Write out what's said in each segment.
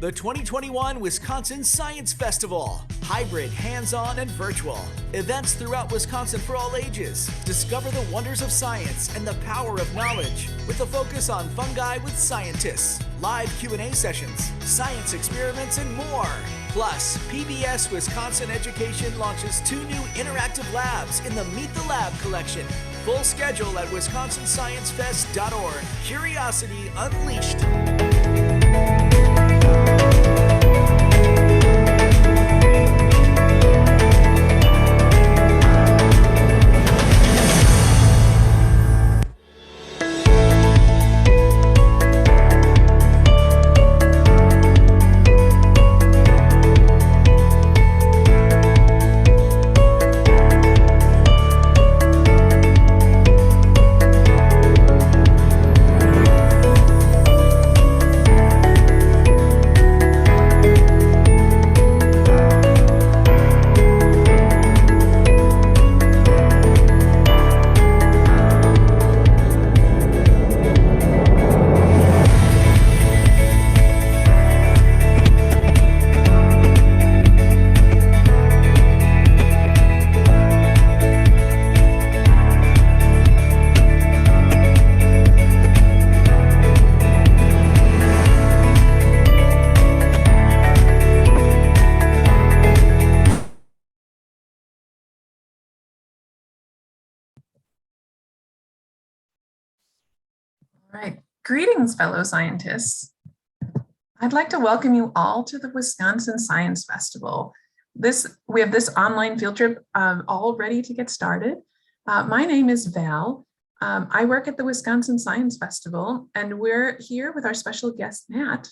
The 2021 Wisconsin Science Festival. Hybrid, hands-on, and virtual. Events throughout Wisconsin for all ages. Discover the wonders of science and the power of knowledge with a focus on fungi with scientists, live Q&A sessions, science experiments, and more. Plus, PBS Wisconsin Education launches 2 new interactive labs in the Meet the Lab collection. Full schedule at wisconsinsciencefest.org. Curiosity unleashed. All right, greetings, fellow scientists. I'd like to welcome you all to the Wisconsin Science Festival. We have this online field trip all ready to get started. My name is Val. I work at the Wisconsin Science Festival, and we're here with our special guest, Matt,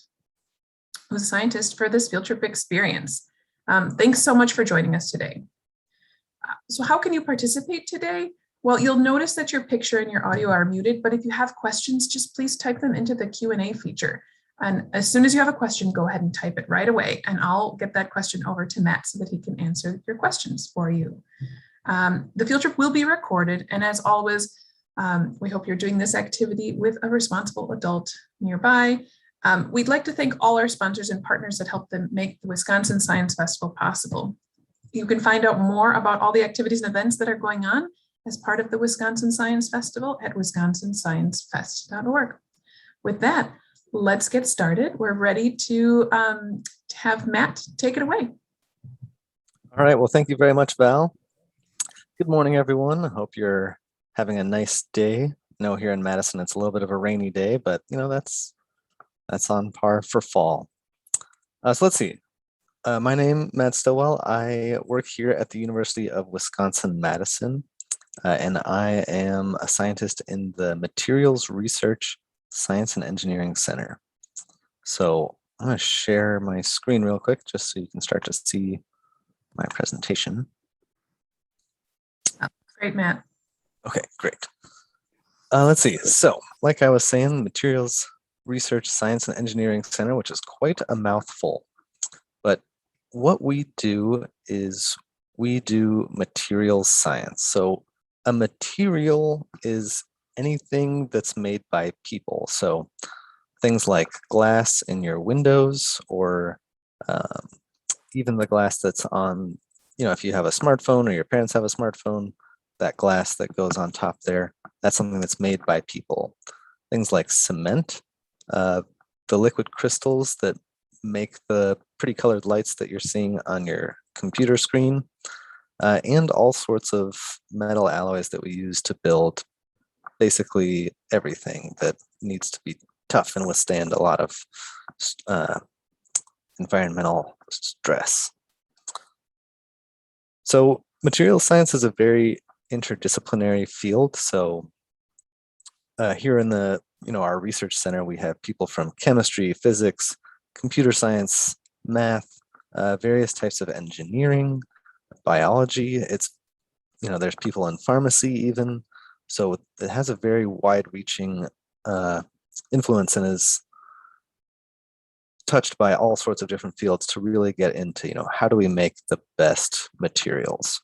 who's a scientist for this field trip experience. Thanks so much for joining us today. So how can you participate today? Well, you'll notice that your picture and your audio are muted, but if you have questions, just please type them into the Q&A feature. And as soon as you have a question, go ahead and type it right away, and I'll get that question over to Matt so that he can answer your questions for you. The field trip will be recorded, and as always, we hope you're doing this activity with a responsible adult nearby. We'd like to thank all our sponsors and partners that help them make the Wisconsin Science Festival possible. You can find out more about all the activities and events that are going on as part of the Wisconsin Science Festival at wisconsinsciencefest.org. With that, let's get started. We're ready to have Matt take it away. All right, well, thank you very much, Val. Good morning, everyone. I hope you're having a nice day. I know here in Madison, it's a little bit of a rainy day, but you know, that's on par for fall. So let's see. My name, Matt Stillwell. I work here at the University of Wisconsin-Madison. And I am a scientist in the Materials Research Science and Engineering Center. So I'm going to share my screen real quick just so you can start to see my presentation. Great, Matt. Okay, great. Let's see. So like I was saying, Materials Research Science and Engineering Center, which is quite a mouthful. But what we do is we do materials science. So a material is anything that's made by people. So things like glass in your windows, or even the glass that's on, if you have a smartphone or your parents have a smartphone, that glass that goes on top there, that's something that's made by people. Things like cement, the liquid crystals that make the pretty colored lights that you're seeing on your computer screen, and all sorts of metal alloys that we use to build basically everything that needs to be tough and withstand a lot of environmental stress. So materials science is a very interdisciplinary field. So here in the our research center, we have people from chemistry, physics, computer science, math, various types of engineering, biology. It's there's people in pharmacy even. So it has a very wide-reaching influence and is touched by all sorts of different fields to really get into how do we make the best materials.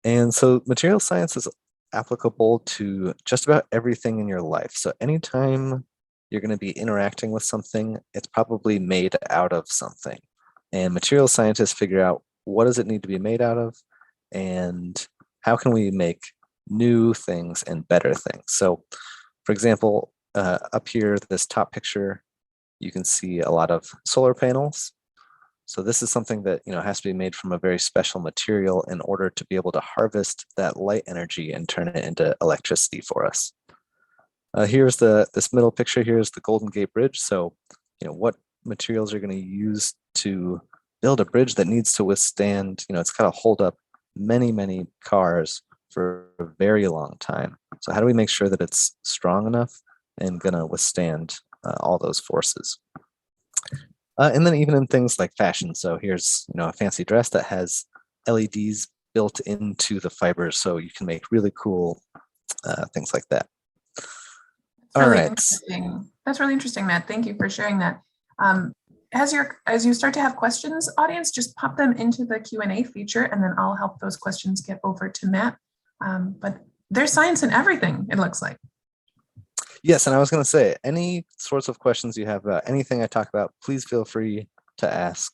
And so material science is applicable to just about everything in your life. So anytime you're going to be interacting with something, it's probably made out of something. And material scientists figure out what does it need to be made out of and how can we make new things and better things. So for example, up here, this top picture, you can see a lot of solar panels. So this is something that has to be made from a very special material in order to be able to harvest that light energy and turn it into electricity for us. Here's this middle picture. Here's the Golden Gate Bridge. So what materials are going to use to build a bridge that needs to withstand, it's got to hold up many cars for a very long time. So how do we make sure that it's strong enough and going to withstand all those forces? And then even in things like fashion. So here's a fancy dress that has LEDs built into the fibers, so you can make really cool things like that. All right. That's really interesting, Matt. Thank you for sharing that. As you start to have questions, audience, just pop them into the Q&A feature, and then I'll help those questions get over to Matt. But there's science in everything, it looks like. Yes, and I was going to say, any sorts of questions you have about anything I talk about, please feel free to ask.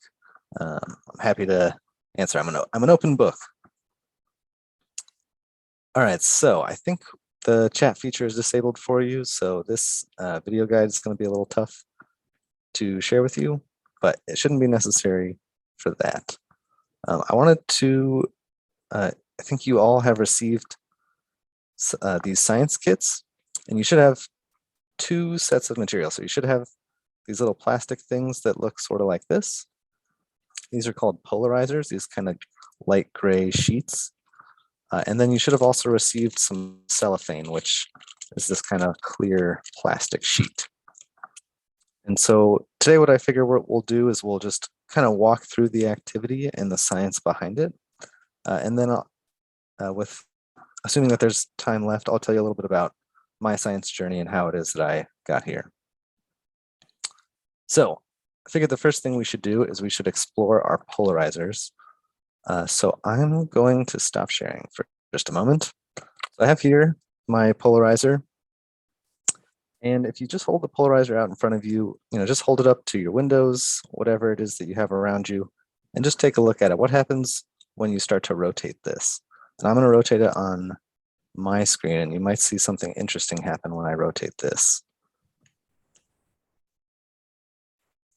I'm happy to answer. I'm an open book. All right, so I think the chat feature is disabled for you, so this video guide is going to be a little tough to share with you, but it shouldn't be necessary for that. I wanted to, I think you all have received these science kits, and you should have 2 sets of material. So you should have these little plastic things that look sort of like this. These are called polarizers, these kind of light gray sheets. And then you should have also received some cellophane, which is this kind of clear plastic sheet. And so today what I figure what we'll do is we'll just kind of walk through the activity and the science behind it. And then with assuming that there's time left, I'll tell you a little bit about my science journey and how it is that I got here. So I figured the first thing we should do is we should explore our polarizers. So I'm going to stop sharing for just a moment. So I have here my polarizer. And if you just hold the polarizer out in front of you, just hold it up to your windows, whatever it is that you have around you, and just take a look at it. What happens when you start to rotate this? And I'm going to rotate it on my screen, and you might see something interesting happen when I rotate this.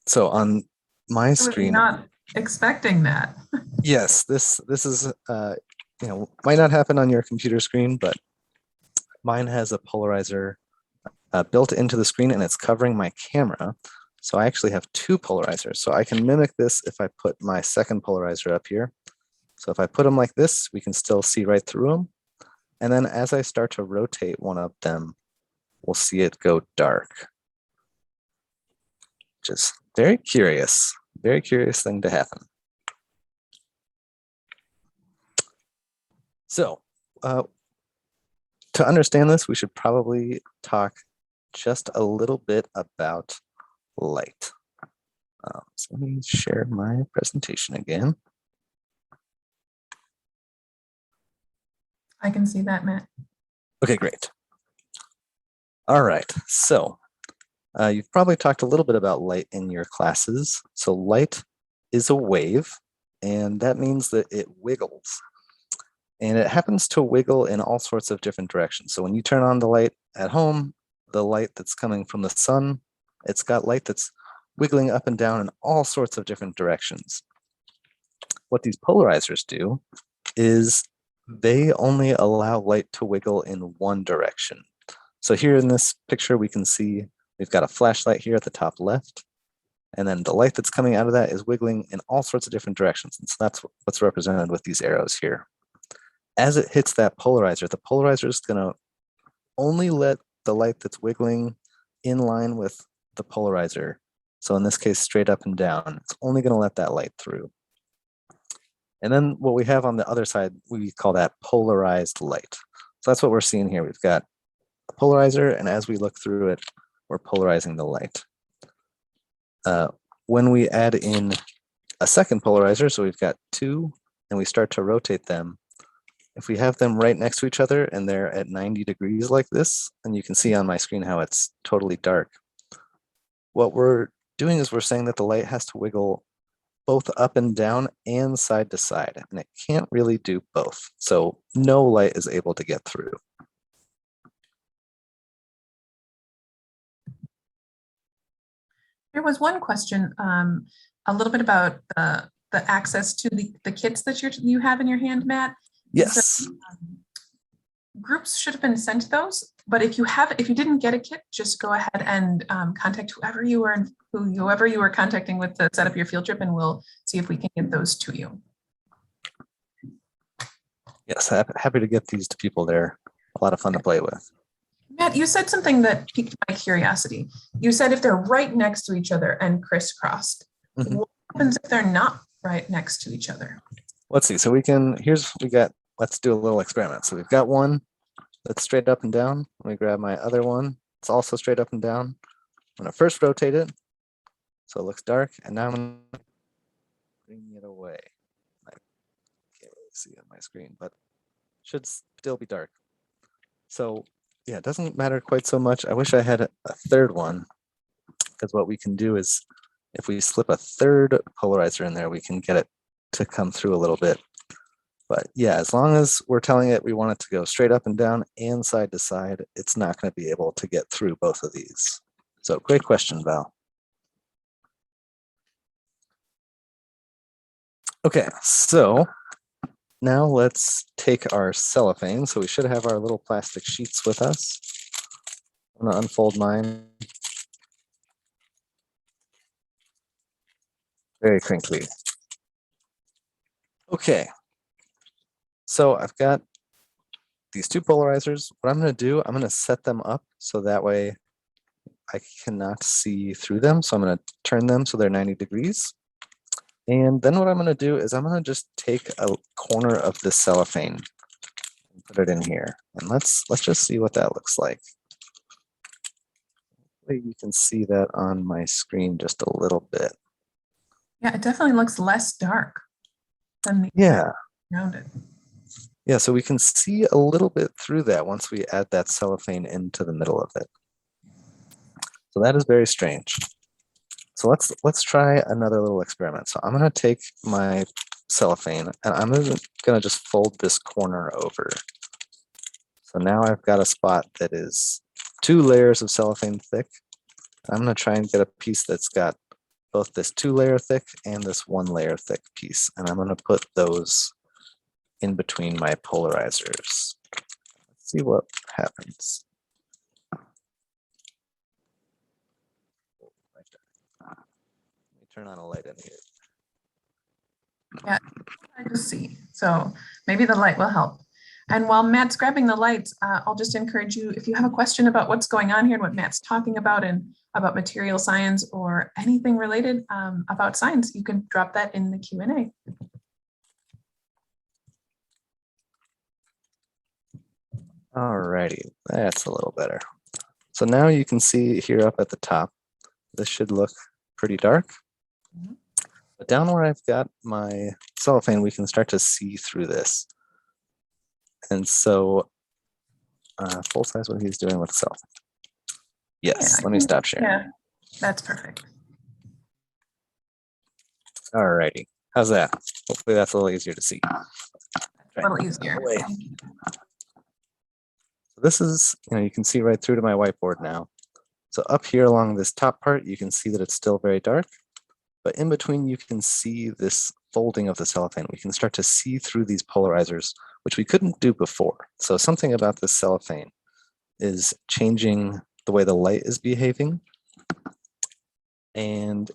So on my screen, I was not expecting that. Yes, this is might not happen on your computer screen, but mine has a polarizer built into the screen, and it's covering my camera. So I actually have 2 polarizers. So I can mimic this if I put my second polarizer up here. So if I put them like this, we can still see right through them. And then as I start to rotate one of them, we'll see it go dark. Just very curious thing to happen. So to understand this, we should probably talk just a little bit about light. So let me share my presentation again. I can see that, Matt. Okay, great. All right, so you've probably talked a little bit about light in your classes. So light is a wave, and that means that it wiggles. And it happens to wiggle in all sorts of different directions. So when you turn on the light at home, the light that's coming from the sun, it's got light that's wiggling up and down in all sorts of different directions. What these polarizers do is they only allow light to wiggle in one direction. So here in this picture, we can see we've got a flashlight here at the top left, and then the light that's coming out of that is wiggling in all sorts of different directions. And so that's what's represented with these arrows here. As it hits that polarizer, the polarizer is going to only let the light that's wiggling in line with the polarizer. So in this case, straight up and down, it's only going to let that light through. And then what we have on the other side, we call that polarized light. So that's what we're seeing here. We've got a polarizer, and as we look through it, we're polarizing the light. When we add in a second polarizer, so we've got 2, and we start to rotate them, if we have them right next to each other and they're at 90 degrees like this, and you can see on my screen how it's totally dark. what we're doing is we're saying that the light has to wiggle both up and down and side to side, and it can't really do both. So no light is able to get through. There was one question, a little bit about the access to the kits that you have in your hand, Matt. Yes. So, groups should have been sent those, but if you didn't get a kit, just go ahead and contact whoever you were contacting with to set up your field trip, and we'll see if we can get those to you. Yes, happy to get these to people. They're a lot of fun to play with. Matt, you said something that piqued my curiosity. You said if they're right next to each other and crisscrossed, what happens if they're not right next to each other? Let's see. So let's do a little experiment. So we've got one that's straight up and down. Let me grab my other one. It's also straight up and down. I'm going to first rotate it so it looks dark, and now I'm going to bring it away. I can't really see on my screen, but should still be dark. So yeah, it doesn't matter quite so much. I wish I had a third one, because what we can do is if we slip a third polarizer in there, we can get it to come through a little bit. But yeah, as long as we're telling it we want it to go straight up and down and side to side, it's not going to be able to get through both of these. So great question, Val. Okay, so now let's take our cellophane. So we should have our little plastic sheets with us. I'm going to unfold mine. Very crinkly. Okay. So I've got these two polarizers. What I'm going to do, I'm going to set them up so that way I cannot see through them. So I'm going to turn them so they're 90 degrees. And then what I'm going to do is I'm going to just take a corner of the cellophane and put it in here. And let's just see what that looks like. You can see that on my screen just a little bit. Yeah, it definitely looks less dark than the around it. Yeah, so we can see a little bit through that once we add that cellophane into the middle of it. So that is very strange. So let's try another little experiment. So I'm going to take my cellophane and I'm going to just fold this corner over. So now I've got a spot that is 2 layers of cellophane thick. I'm going to try and get a piece that's got both this 2-layer thick and this 1-layer thick piece. And I'm going to put those in between my polarizers. Let's see what happens. Let me turn on a light in here. Yeah, hard to see. So maybe the light will help. And while Matt's grabbing the lights, I'll just encourage you, if you have a question about what's going on here and what Matt's talking about and about material science or anything related about science, you can drop that in the Q&A. All righty, that's a little better. So now you can see here up at the top, this should look pretty dark. But down where I've got my cellophane, we can start to see through this. And so, full size what he's doing with cellophane. Yes, Yeah, let me stop sharing. Yeah, that's perfect. All righty, how's that? Hopefully that's a little easier to see. A little easier. So this is, you can see right through to my whiteboard now. So up here along this top part, you can see that it's still very dark, but in between you can see this folding of the cellophane. We can start to see through these polarizers, which we couldn't do before. So something about this cellophane is changing the way the light is behaving. And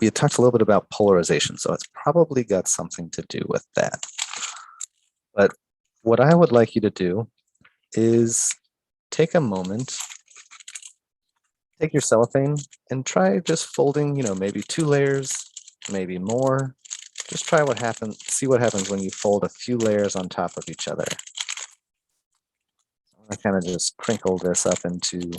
we had talked a little bit about polarization, so it's probably got something to do with that. But what I would like you to do is take a moment, take your cellophane and try just folding, maybe 2 layers, maybe more. Just try what happens, see what happens when you fold a few layers on top of each other. I kind of just crinkle this up into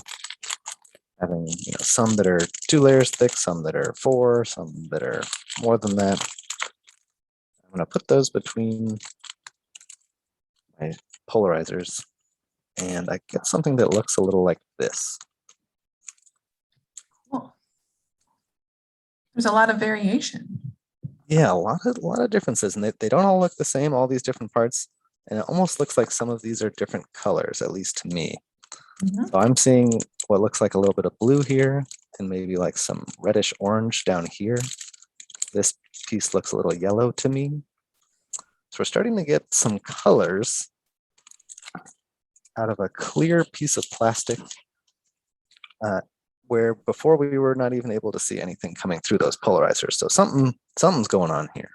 having, some that are 2 layers thick, some that are 4, some that are more than that. I'm going to put those between my polarizers, and I get something that looks a little like this. There's a lot of variation. Yeah, a lot of differences, and they don't all look the same, all these different parts. And it almost looks like some of these are different colors, at least to me. Mhm. So I'm seeing what looks like a little bit of blue here, and maybe like some reddish orange down here. This piece looks a little yellow to me. So we're starting to get some colors out of a clear piece of plastic, where before we were not even able to see anything coming through those polarizers. So something's going on here.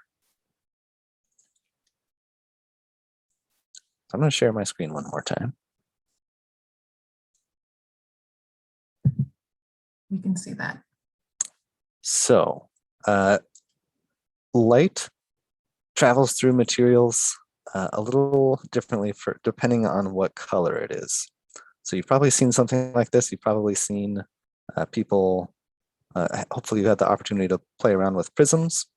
I'm going to share my screen one more time. We can see that. So light travels through materials a little differently for depending on what color it is. So you've probably seen something like this. You've probably seen people, hopefully you had the opportunity to play around with prisms.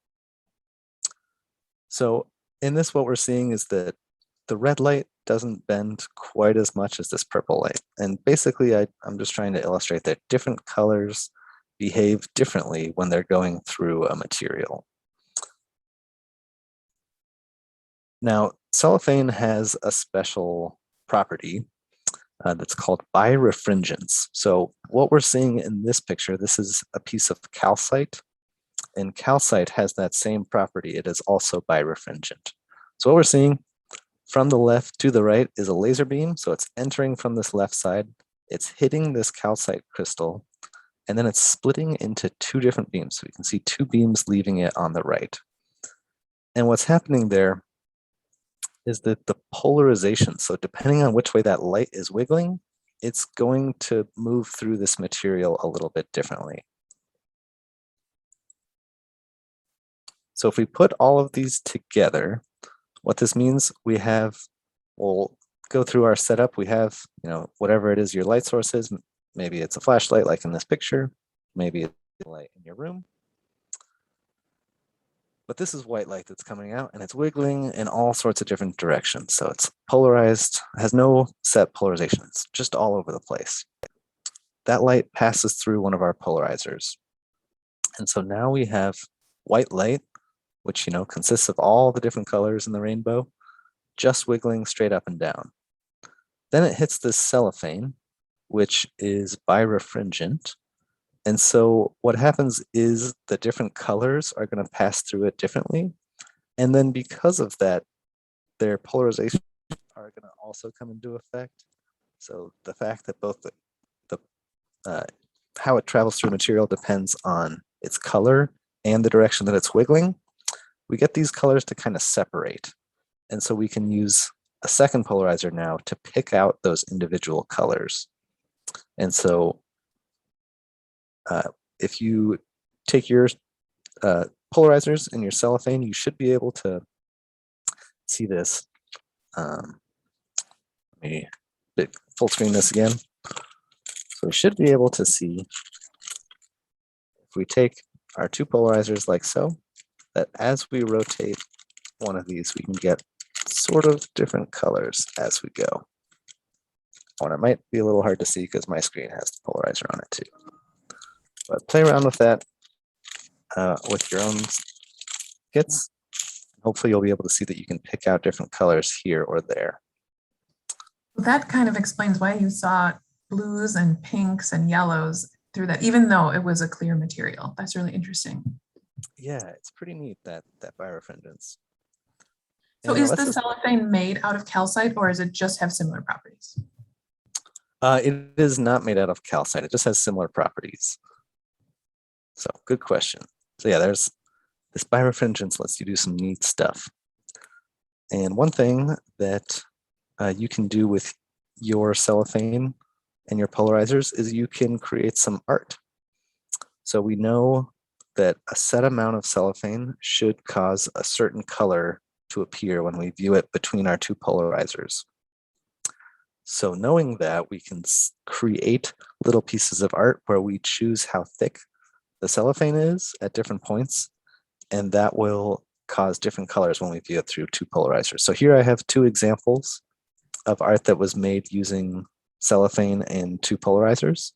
So in this, what we're seeing is that the red light doesn't bend quite as much as this purple light. And basically, I'm just trying to illustrate that different colors behave differently when they're going through a material. Now, cellophane has a special property that's called birefringence. So what we're seeing in this picture, this is a piece of calcite, and calcite has that same property. It is also birefringent. So what we're seeing from the left to the right is a laser beam. So it's entering from this left side, it's hitting this calcite crystal, and then it's splitting into two different beams. So we can see two beams leaving it on the right. And what's happening there is that the polarization, so depending on which way that light is wiggling, it's going to move through this material a little bit differently. So if we put all of these together, what this means, we'll go through our setup. We have, whatever it is your light source is. Maybe it's a flashlight like in this picture. Maybe it's a light in your room. But this is white light that's coming out, and it's wiggling in all sorts of different directions. So it's polarized, has no set polarization. It's just all over the place. That light passes through one of our polarizers. And so now we have white light, which consists of all the different colors in the rainbow, just wiggling straight up and down. Then it hits this cellophane, which is birefringent. And so what happens is the different colors are going to pass through it differently. And then because of that, their polarizations are going to also come into effect. So the fact that both how it travels through material depends on its color and the direction that it's wiggling. We get these colors to kind of separate. And so we can use a second polarizer now to pick out those individual colors. And so if you take your polarizers and your cellophane, you should be able to see this. Let me full screen this again. So we should be able to see, if we take our two polarizers like so, that as we rotate one of these, we can get sort of different colors as we go. And it might be a little hard to see because my screen has the polarizer on it too. But play around with that with your own kits. Hopefully you'll be able to see that you can pick out different colors here or there. That kind of explains why you saw blues and pinks and yellows through that, even though it was a clear material. That's really interesting. Yeah, it's pretty neat, that birefringence. So is the cellophane made out of calcite, or does it just have similar properties? It is not made out of calcite. It just has similar properties. So good question. So yeah, there's this birefringence lets you do some neat stuff. And one thing that you can do with your cellophane and your polarizers is you can create some art. So we know that a set amount of cellophane should cause a certain color to appear when we view it between our two polarizers. So knowing that, we can create little pieces of art where we choose how thick the cellophane is at different points, and that will cause different colors when we view it through two polarizers. So here I have two examples of art that was made using cellophane and two polarizers.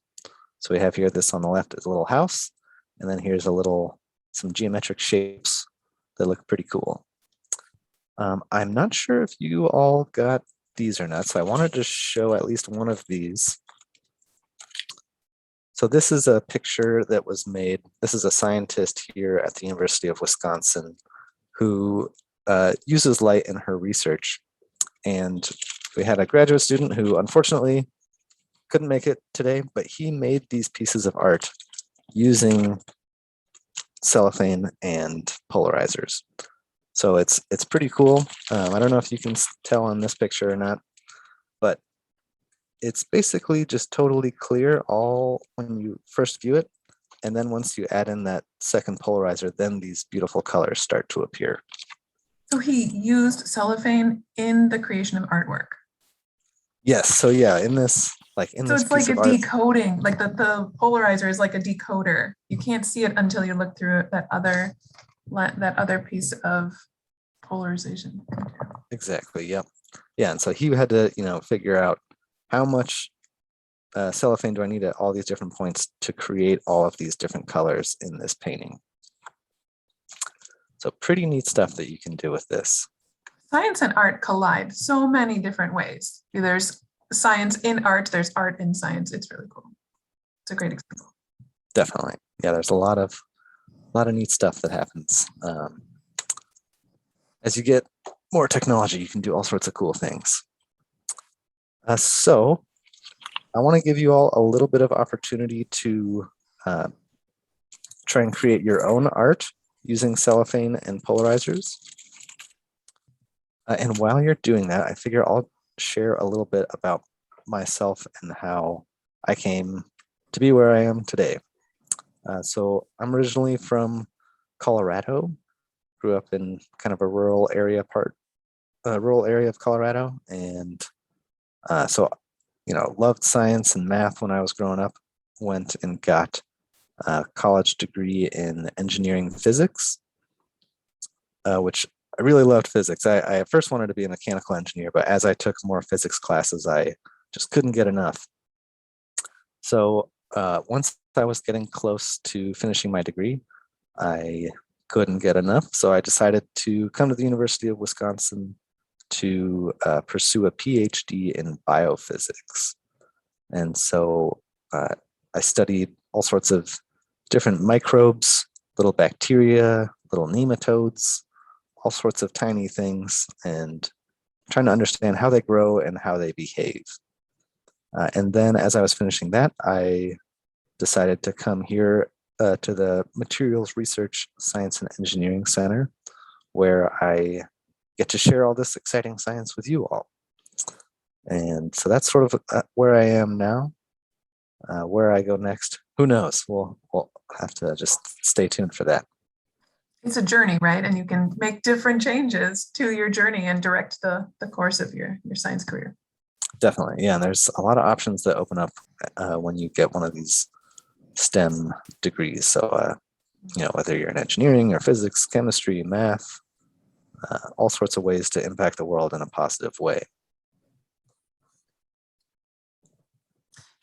So we have here, this on the left is a little house, and then here's a little some geometric shapes that look pretty cool. I'm not sure if you all got these or not, so I wanted to show at least one of these. So this is a picture that was made. This is a scientist here at the University of Wisconsin who uses light in her research. And we had a graduate student who unfortunately couldn't make it today, but he made these pieces of art using cellophane and polarizers. So it's pretty cool. I don't know if you can tell on this picture or not, but it's basically just totally clear all when you first view it. And then once you add in that second polarizer, then these beautiful colors start to appear. So he used cellophane in the creation of artwork. Yes, so yeah, in this So it's like a decoding, like the polarizer is like a decoder. You can't see it until you look through that other piece of polarization. Exactly, yep. Yeah, and so he had to, figure out how much cellophane do I need at all these different points to create all of these different colors in this painting. So pretty neat stuff that you can do with this. Science and art collide so many different ways. There's science in art, there's art in science. It's really cool. It's a great example. Definitely. Yeah, there's a lot of neat stuff that happens. As you get more technology, you can do all sorts of cool things. So I want to give you all a little bit of opportunity to try and create your own art using cellophane and polarizers. And while you're doing that, I figure I'll share a little bit about myself and how I came to be where I am today. So I'm originally from Colorado, grew up in kind of a rural area of Colorado, and so loved science and math when I was growing up. Went and got a college degree in engineering physics, which I really loved physics. I at first wanted to be a mechanical engineer, but as I took more physics classes, I just couldn't get enough. So once I was getting close to finishing my degree, I couldn't get enough. So I decided to come to the University of Wisconsin to pursue a PhD in biophysics. And so I studied all sorts of different microbes, little bacteria, little nematodes, all sorts of tiny things, and trying to understand how they grow and how they behave. And then as I was finishing that, I decided to come here to the Materials Research Science and Engineering Center, where I get to share all this exciting science with you all. And so that's sort of where I am now. Where I go next, who knows? We'll have to just stay tuned for that. It's a journey, right? And you can make different changes to your journey and direct the course of your science career. Definitely, yeah. And there's a lot of options that open up when you get one of these STEM degrees. So, whether you're in engineering or physics, chemistry, math, all sorts of ways to impact the world in a positive way.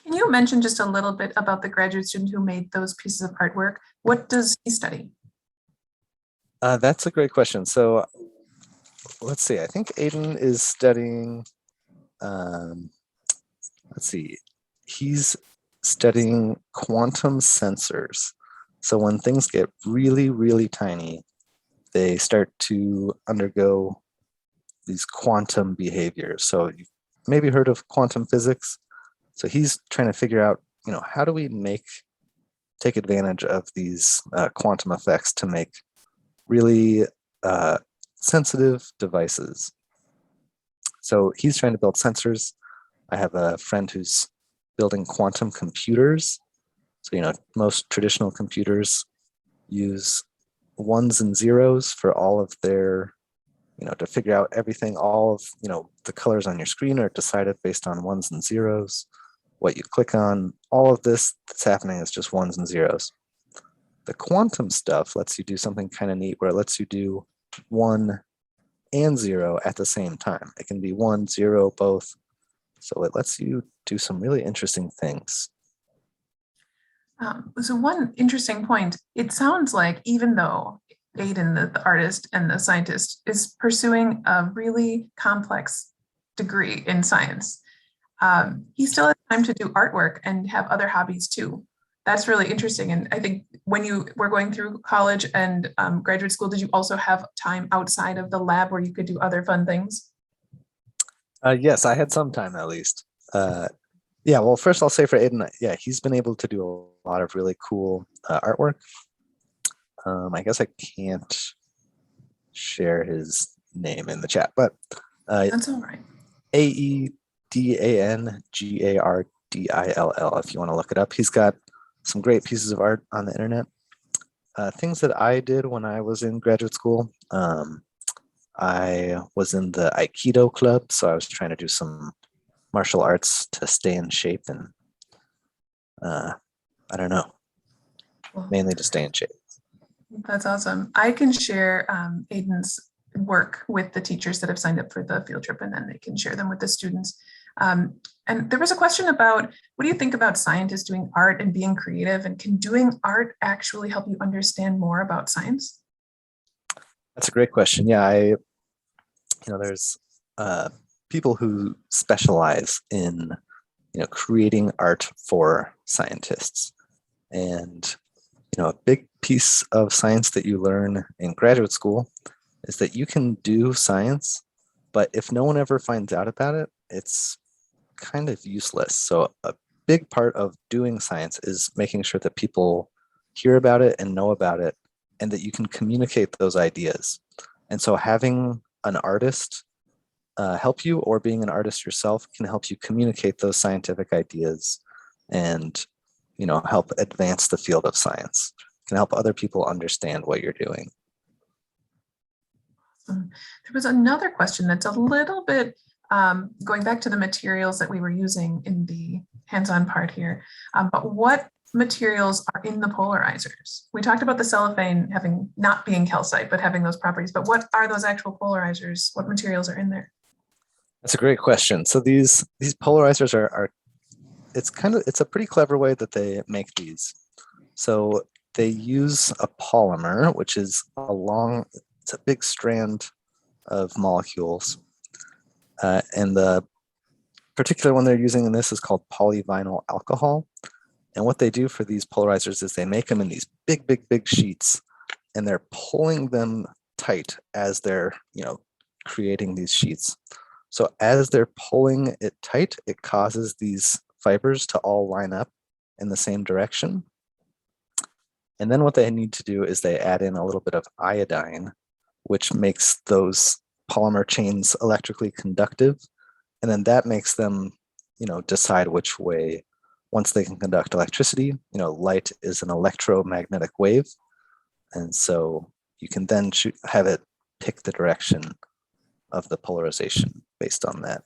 Can you mention just a little bit about the graduate student who made those pieces of artwork? What does he study? That's a great question. So let's see. I think Aiden is studying, he's studying quantum sensors. So when things get really, really tiny, they start to undergo these quantum behaviors. So you've maybe heard of quantum physics. So he's trying to figure out, how do we take advantage of these quantum effects to make really sensitive devices. So he's trying to build sensors. I have a friend who's building quantum computers. So, most traditional computers use ones and zeros for all of their, to figure out everything, all of, the colors on your screen are decided based on ones and zeros. What you click on, all of this that's happening is just ones and zeros. The quantum stuff lets you do something kind of neat where it lets you do 1 and 0 at the same time. It can be 1, 0, both. So it lets you do some really interesting things. So one interesting point, it sounds like even though Aiden, the artist and the scientist, is pursuing a really complex degree in science, he still has time to do artwork and have other hobbies too. That's really interesting. And I think when you were going through college and graduate school, did you also have time outside of the lab where you could do other fun things? Yes, I had some time at least. Yeah, well, first I'll say for Aiden, yeah, he's been able to do a lot of really cool artwork. I guess I can't share his name in the chat, but That's all right. AEDANGARDILL, if you want to look it up. He's got some great pieces of art on the internet. Things that I did when I was in graduate school, I was in the Aikido club, so I was trying to do some martial arts to stay in shape and I don't know, Well, mainly to stay in shape. that's awesome. I can share Aiden's work with the teachers that have signed up for the field trip, and then they can share them with the students. And there was a question about, what do you think about scientists doing art and being creative? And can doing art actually help you understand more about science? That's a great question. Yeah, there's people who specialize in, creating art for scientists. And, a big piece of science that you learn in graduate school is that you can do science, but if no one ever finds out about it, it's kind of useless. So a big part of doing science is making sure that people hear about it and know about it, and that you can communicate those ideas. And so having an artist help you, or being an artist yourself, can help you communicate those scientific ideas and help advance the field of science, can help other people understand what you're doing. There was another question that's a little bit going back to the materials that we were using in the hands-on part here, but what materials are in the polarizers? We talked about the cellophane having, not being calcite, but having those properties, but what are those actual polarizers? What materials are in there? That's a great question. So these polarizers are it's a pretty clever way that they make these. So they use a polymer, which is it's a big strand of molecules. And the particular one they're using in this is called polyvinyl alcohol. And what they do for these polarizers is they make them in these big, big, big sheets, and they're pulling them tight as they're, creating these sheets. So as they're pulling it tight, it causes these fibers to all line up in the same direction. And then what they need to do is they add in a little bit of iodine, which makes those polymer chains electrically conductive. And then that makes them, decide which way, once they can conduct electricity, light is an electromagnetic wave. And so you can then have it pick the direction of the polarization based on that.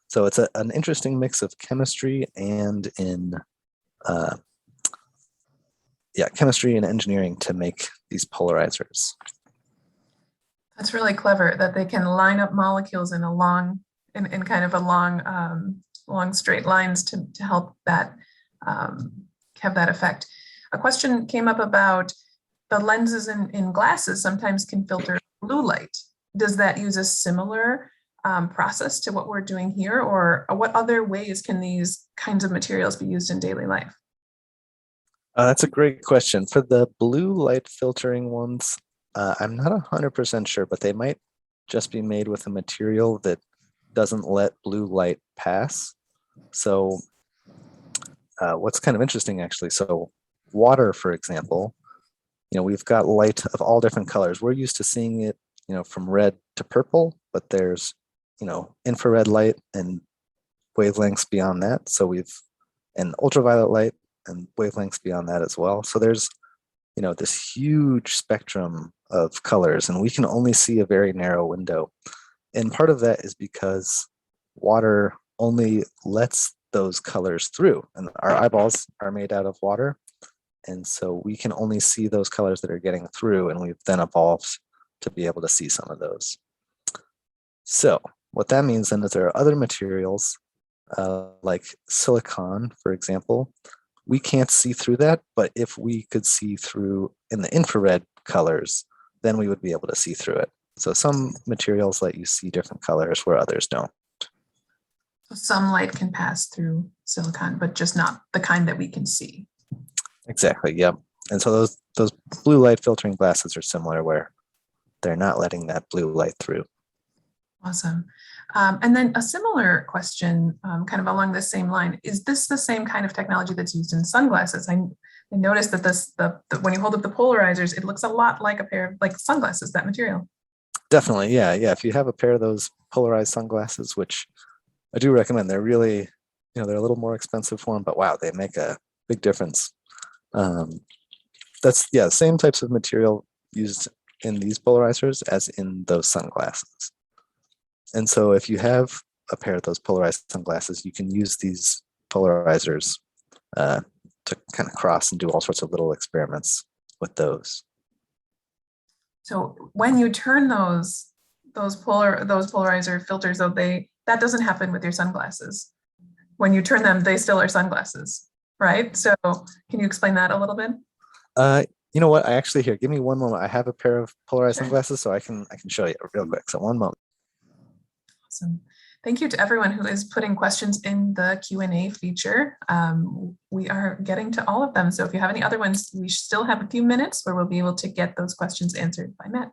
So it's an interesting mix of chemistry and chemistry and engineering to make these polarizers. That's really clever that they can line up molecules in kind of a long straight lines to help that have that effect. A question came up about the lenses in glasses sometimes can filter blue light. Does that use a similar process to what we're doing here, or what other ways can these kinds of materials be used in daily life? That's a great question. For the blue light filtering ones, I'm not 100% sure, but they might just be made with a material that doesn't let blue light pass. So what's kind of interesting, actually, so water, for example, we've got light of all different colors. We're used to seeing it, from red to purple, but there's, infrared light and wavelengths beyond that. So and ultraviolet light and wavelengths beyond that as well. So there's, this huge spectrum of colors, and we can only see a very narrow window. And part of that is because water only lets those colors through, and our eyeballs are made out of water. And so we can only see those colors that are getting through, and we've then evolved to be able to see some of those. So what that means then is there are other materials like silicon, for example, we can't see through that, but if we could see through in the infrared colors, then we would be able to see through it. So some materials let you see different colors where others don't. Some light can pass through silicon, but just not the kind that we can see. Exactly, yep. And so those blue light filtering glasses are similar, where they're not letting that blue light through. Awesome. And then a similar question, kind of along the same line, is this the same kind of technology that's used in sunglasses? I noticed that when you hold up the polarizers, it looks a lot like a pair of like sunglasses, that material. Definitely, yeah. If you have a pair of those polarized sunglasses, which I do recommend, they're really, they're a little more expensive for them, but wow, they make a big difference. That's, same types of material used in these polarizers as in those sunglasses. And so if you have a pair of those polarized sunglasses, you can use these polarizers to kind of cross and do all sorts of little experiments with those. So when you turn those polarizer filters, though, that doesn't happen with your sunglasses. When you turn them, they still are sunglasses, right? So can you explain that a little bit? You know what? I actually, here, give me one moment. I have a pair of polarized Sure. sunglasses, so I can show you real quick. So one moment. Awesome. Thank you to everyone who is putting questions in the Q&A feature. We are getting to all of them. So if you have any other ones, we still have a few minutes where we'll be able to get those questions answered by Matt.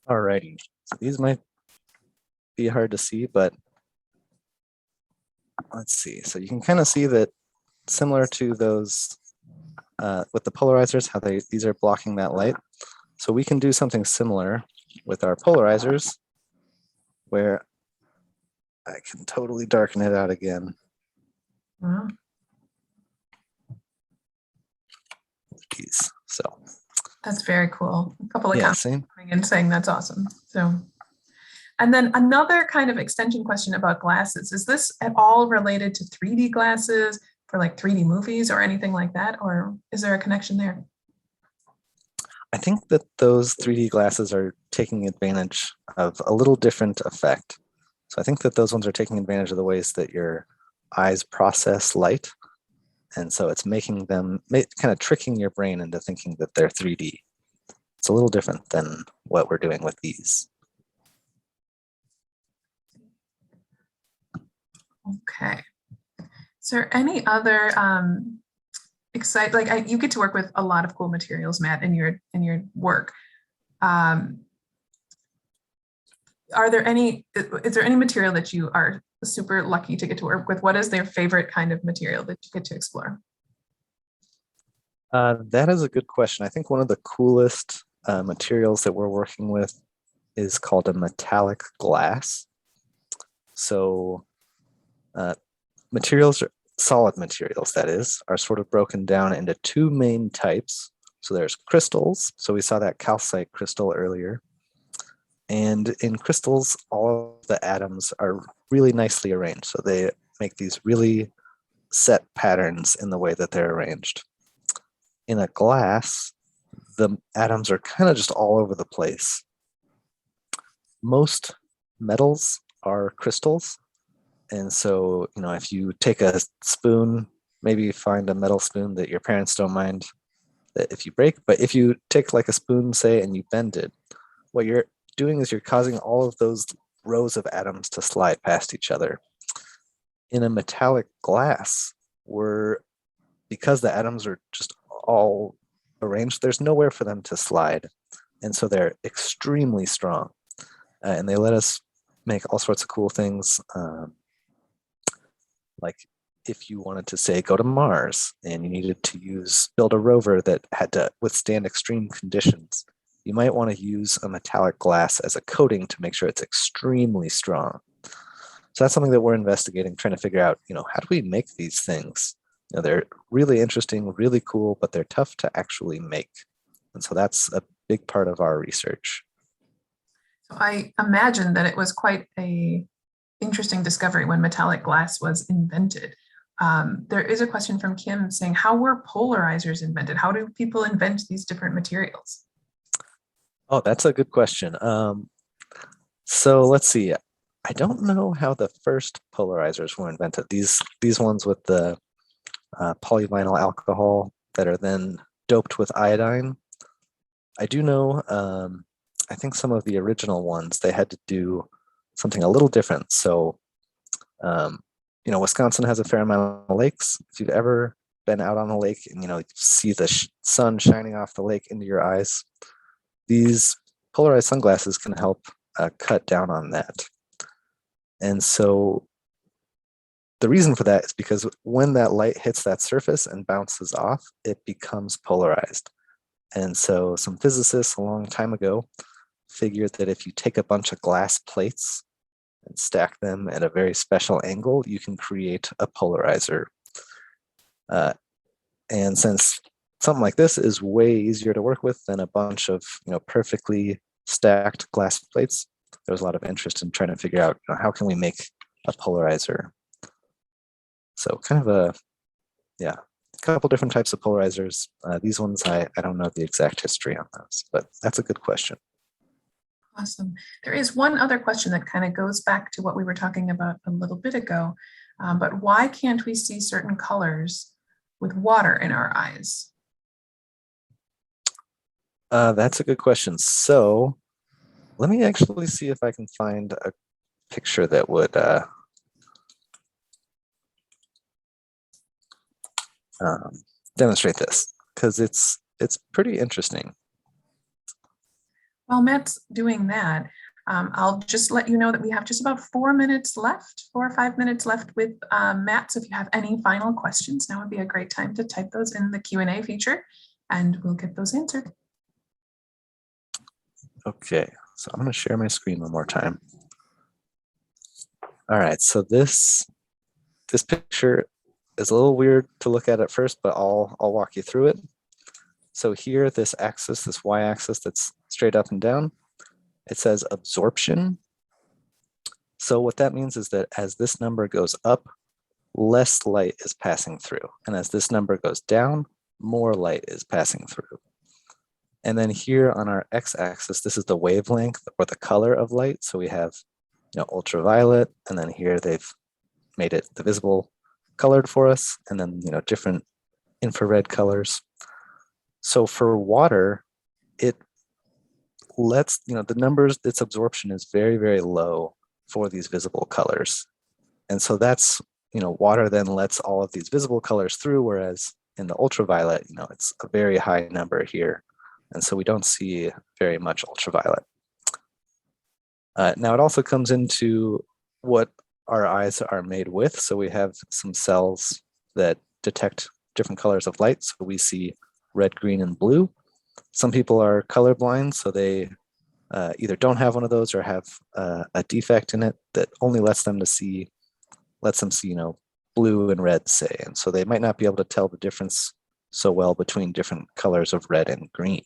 All righty. So these might be hard to see, but let's see. So you can kind of see that similar to those with the polarizers, how these are blocking that light. So we can do something similar with our polarizers, where I can totally darken it out again. Wow. So that's very cool. A couple of comments coming in saying that's awesome. So, and then another kind of extension question about glasses. Is this at all related to 3D glasses for like 3D movies or anything like that? Or is there a connection there? I think that those 3D glasses are taking advantage of a little different effect. So I think that those ones are taking advantage of the ways that your eyes process light. And so it's making them, kind of tricking your brain into thinking that they're 3D. It's a little different than what we're doing with these. Okay. Is there any other you get to work with a lot of cool materials, Matt, in your work. Is there any material that you are super lucky to get to work with? What is their favorite kind of material that you get to explore? That is a good question. I think one of the coolest materials that we're working with is called a metallic glass. So solid materials, that is, are sort of broken down into two main types. So there's crystals. So we saw that calcite crystal earlier. And in crystals, all of the atoms are really nicely arranged. So they make these really set patterns in the way that they're arranged. In a glass, the atoms are kind of just all over the place. Most metals are crystals. And so, if you take a spoon, maybe find a metal spoon that your parents don't mind that if you break, but if you take like a spoon, say, and you bend it, what you're doing is you're causing all of those rows of atoms to slide past each other. In a metallic glass, because the atoms are just all arranged, there's nowhere for them to slide. And so they're extremely strong. And they let us make all sorts of cool things. Like if you wanted to, say, go to Mars and you needed to build a rover that had to withstand extreme conditions, you might want to use a metallic glass as a coating to make sure it's extremely strong. So that's something that we're investigating, trying to figure out, how do we make these things? They're really interesting, really cool, but they're tough to actually make. And so that's a big part of our research. So I imagine that it was quite a interesting discovery when metallic glass was invented. There is a question from Kim saying, how were polarizers invented? How do people invent these different materials? Oh, that's a good question. So let's see. I don't know how the first polarizers were invented. These ones with the polyvinyl alcohol that are then doped with iodine. I do know, I think some of the original ones, they had to do something a little different. So, Wisconsin has a fair amount of lakes. If you've ever been out on a lake and, you see the sun shining off the lake into your eyes, these polarized sunglasses can help cut down on that. And so the reason for that is because when that light hits that surface and bounces off, it becomes polarized. And so some physicists a long time ago figured that if you take a bunch of glass plates and stack them at a very special angle, you can create a polarizer. And since something like this is way easier to work with than a bunch of perfectly stacked glass plates, there was a lot of interest in trying to figure out how can we make a polarizer. So kind of a couple different types of polarizers. These ones, I don't know the exact history on those, but that's a good question. Awesome. There is one other question that kind of goes back to what we were talking about a little bit ago, but why can't we see certain colors with water in our eyes? That's a good question. So let me actually see if I can find a picture that would demonstrate this, because it's pretty interesting. While Matt's doing that, I'll just let you know that we have just about 4 minutes left, 4 or 5 minutes left with Matt. So if you have any final questions, now would be a great time to type those in the Q&A feature and we'll get those answered. Okay, so I'm going to share my screen one more time. All right, so this picture is a little weird to look at first, but I'll walk you through it. So here, this axis, this y-axis that's straight up and down, it says absorption. So what that means is that as this number goes up, less light is passing through. And as this number goes down, more light is passing through. And then here on our x-axis, this is the wavelength or the color of light. So we have ultraviolet, and then here they've made it the visible colored for us, and then different infrared colors. So for water, it lets the numbers, its absorption is very, very low for these visible colors. And so that's water then lets all of these visible colors through, whereas in the ultraviolet, it's a very high number here. And so we don't see very much ultraviolet. Now it also comes into what our eyes are made with. So we have some cells that detect different colors of light. So we see red, green, and blue. Some people are colorblind, so they either don't have one of those or have a defect in it that only lets them see blue and red, say. And so they might not be able to tell the difference so well between different colors of red and green.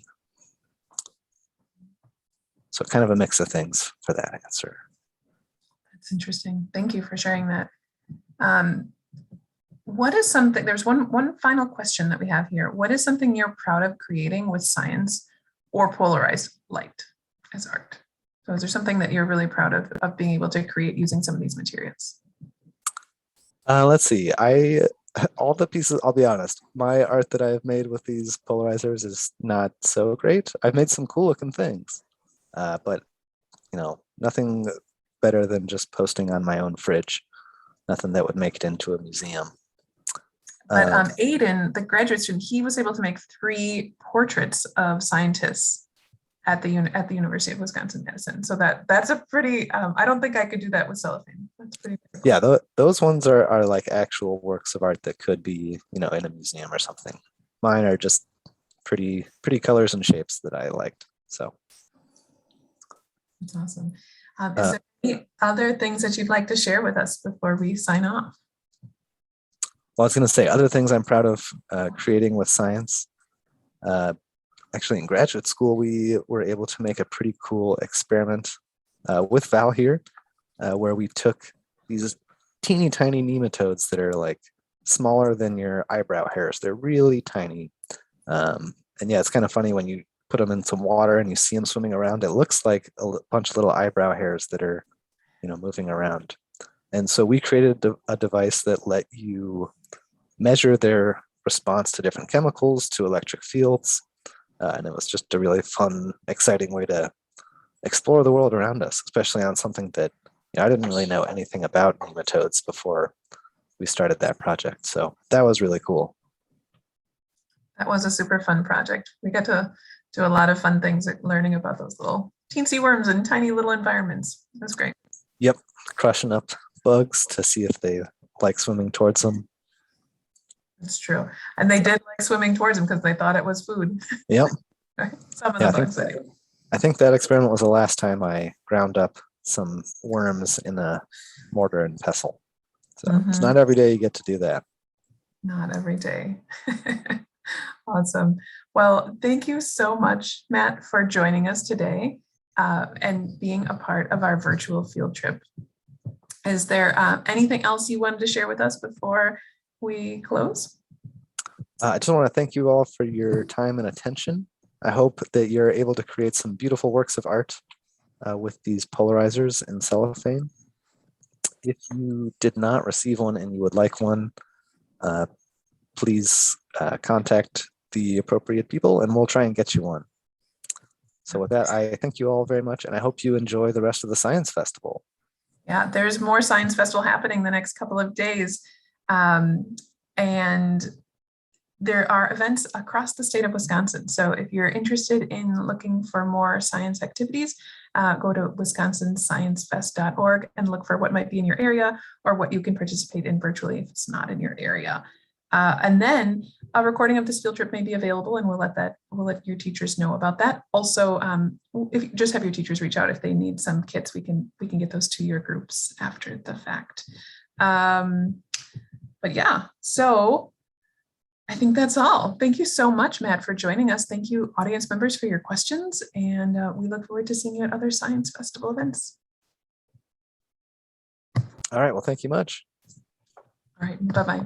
So kind of a mix of things for that answer. That's interesting. Thank you for sharing that. What is something, there's one final question that we have here. What is something you're proud of creating with science or polarized light as art? So is there something that you're really proud of being able to create using some of these materials? Let's see. All the pieces, I'll be honest, my art that I've made with these polarizers is not so great. I've made some cool looking things, but nothing better than just posting on my own fridge. Nothing that would make it into a museum. But Aiden, the graduate student, he was able to make 3 portraits of scientists at the University of Wisconsin-Madison. So that's a pretty, I don't think I could do that with cellophane. That's pretty cool. Yeah, those ones are like actual works of art that could be, in a museum or something. Mine are just pretty colors and shapes that I liked. So that's awesome. Is there any other things that you'd like to share with us before we sign off? Well, I was going to say other things I'm proud of creating with science. Actually, in graduate school, we were able to make a pretty cool experiment with Val here, where we took these teeny tiny nematodes that are like smaller than your eyebrow hairs. They're really tiny. And yeah, it's kind of funny when you put them in some water and you see them swimming around. It looks like a bunch of little eyebrow hairs that are, moving around. And so we created a device that let you measure their response to different chemicals, to electric fields. And it was just a really fun, exciting way to explore the world around us, especially on something that I didn't really know anything about nematodes before we started that project. So that was really cool. That was a super fun project. We got to do a lot of fun things learning about those little teensy worms in tiny little environments. That's great. Yep, crushing up bugs to see if they like swimming towards them. It's true. And they did like swimming towards them because they thought it was food. Yep. Some of the bugs anyway. I think that experiment was the last time I ground up some worms in a mortar and pestle. So it's not every day you get to do that. Not every day. Awesome. Well, thank you so much, Matt, for joining us today and being a part of our virtual field trip. Is there anything else you wanted to share with us before we close? I just want to thank you all for your time and attention. I hope that you're able to create some beautiful works of art with these polarizers in cellophane. If you did not receive one and you would like one, please contact the appropriate people and we'll try and get you one. So with that, I thank you all very much and I hope you enjoy the rest of the Science Festival. Yeah, there's more Science Festival happening the next couple of days. And there are events across the state of Wisconsin. So if you're interested in looking for more science activities, go to wisconsinsciencefest.org and look for what might be in your area or what you can participate in virtually if it's not in your area. And then a recording of this field trip may be available, and we'll let your teachers know about that. Also, if you just have your teachers reach out if they need some kits, we can get those to your groups after the fact. But yeah, so I think that's all. Thank you so much, Matt, for joining us. Thank you, audience members, for your questions. And we look forward to seeing you at other Science Festival events. All right. Well, thank you much. All right. Bye-bye.